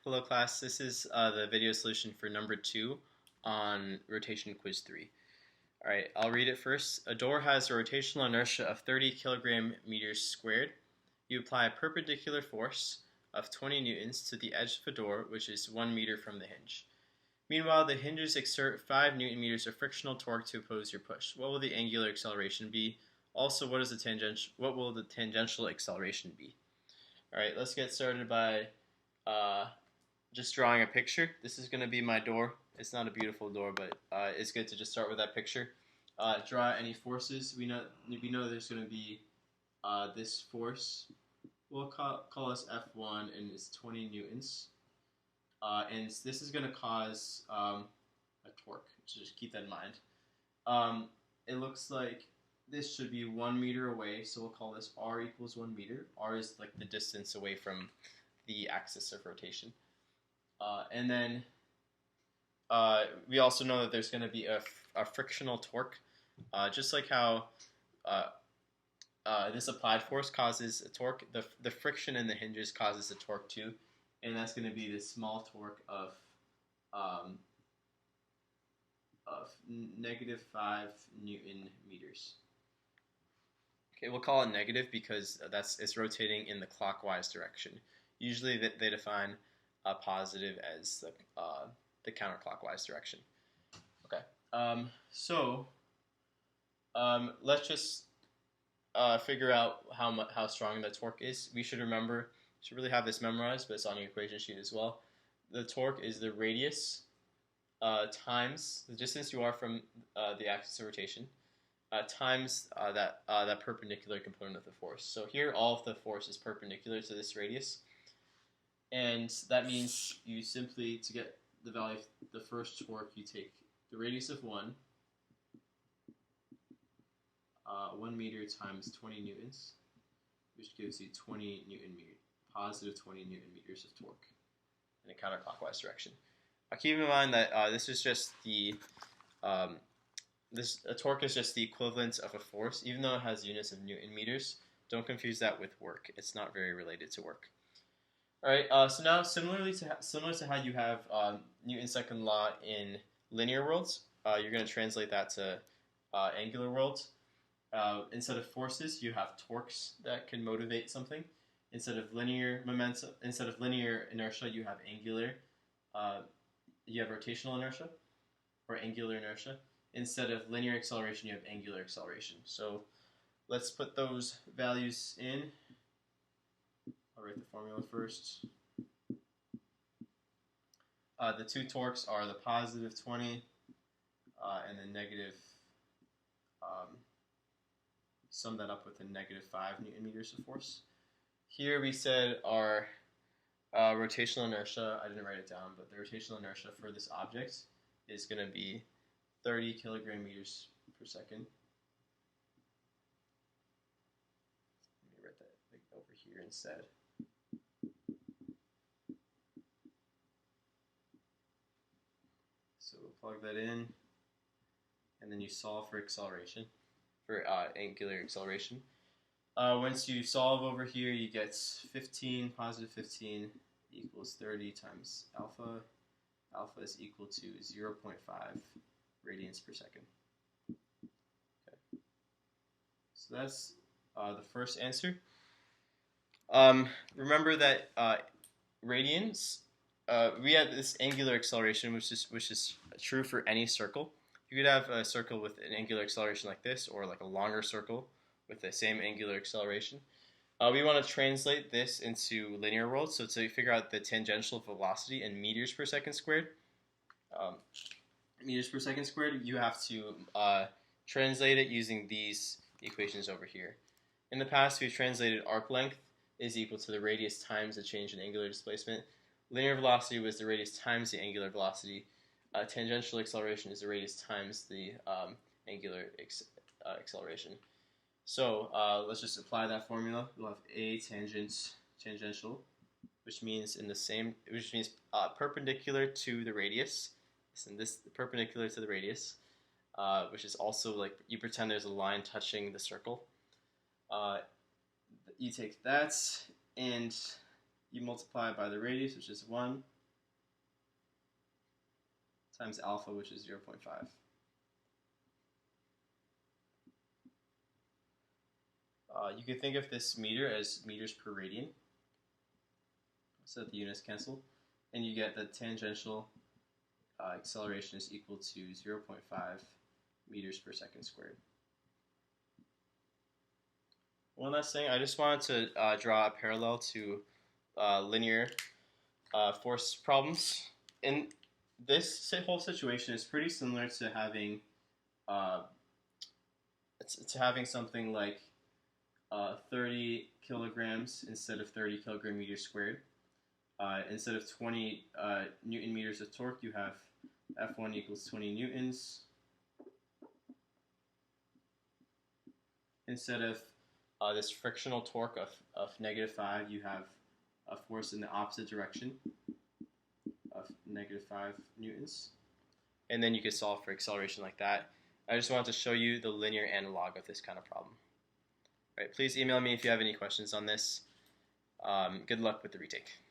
Hello class, this is the video solution for number 2 on rotation quiz 3. Alright, I'll read it first. A door has a rotational inertia of 30 kilogram meters squared. You apply a perpendicular force of 20 newtons to the edge of the door, which is 1 meter from the hinge. Meanwhile, the hinges exert 5 newton meters of frictional torque to oppose your push. What will the angular acceleration be? Also, what will the tangential acceleration be? Alright, let's get started by just drawing a picture. This is going to be my door. It's not a beautiful door, but it's good to just start with that picture. Draw any forces. We know there's going to be this force. We'll call this F1, and it's 20 newtons. And this is going to cause a torque, so just keep that in mind. It looks like this should be 1 meter away, so we'll call this R equals 1 meter. R is like the distance away from the axis of rotation. And then we also know that there's going to be a frictional torque, just like how this applied force causes a torque. The friction in the hinges causes a torque too, and that's going to be this small torque of negative 5 newton meters. Okay, we'll call it negative because it's rotating in the clockwise direction. Usually they define positive as the counterclockwise direction. Okay, let's just figure out how strong the torque is. We should really have this memorized, but it's on your equation sheet as well. The torque is the radius times the distance you are from the axis of rotation times that perpendicular component of the force. So here all of the force is perpendicular to this radius. And that means you simply, to get the value of the first torque, you take the radius of 1 meter times 20 newtons, which gives you 20 newton meter, positive 20 newton meters of torque in a counterclockwise direction. Keep in mind that this is just the a torque is just the equivalent of a force, even though it has units of newton meters. Don't confuse that with work. It's not very related to work. Alright, so now similar to how you have Newton's second law in linear worlds, you're going to translate that to angular worlds. Instead of forces, you have torques that can motivate something. Instead of linear inertia, you have rotational inertia or angular inertia. Instead of linear acceleration, you have angular acceleration. So let's put those values in. I'll write the formula first. The two torques are the positive 20 and the negative, sum that up with the negative 5 newton meters of force. Here we said our rotational inertia, I didn't write it down, but the rotational inertia for this object is going to be 30 kilogram meters per second. Let me write that over here instead. So we'll plug that in, and then you solve for acceleration, for angular acceleration. Once you solve over here, you get 15, positive 15 equals 30 times alpha. Alpha is equal to 0.5 radians per second. Okay. So that's the first answer. Remember that radians, we have this angular acceleration, which is true for any circle. You could have a circle with an angular acceleration like this, or like a longer circle with the same angular acceleration. We want to translate this into linear worlds, so to figure out the tangential velocity in meters per second squared, you have to translate it using these equations over here. In the past, we've translated arc length is equal to the radius times the change in angular displacement. Linear velocity was the radius times the angular velocity. Tangential acceleration is the radius times the angular acceleration. So let's just apply that formula. We'll have A tangential, which means perpendicular to the radius. And this perpendicular to the radius, which is also like you pretend there's a line touching the circle. You take that and you multiply by the radius, which is 1, times alpha, which is 0.5. You can think of this meter as meters per radian, so that the units cancel, and you get that tangential acceleration is equal to 0.5 meters per second squared. One last thing, I just wanted to draw a parallel to linear force problems. And this whole situation is pretty similar to having something like 30 kilograms instead of 30 kilogram meters squared. Instead of 20 Newton meters of torque, you have F1 equals 20 newtons. Instead of this frictional torque of -5, you have a force in the opposite direction of -5 newtons. And then you could solve for acceleration like that. I just wanted to show you the linear analog of this kind of problem. All right, please email me if you have any questions on this. Good luck with the retake.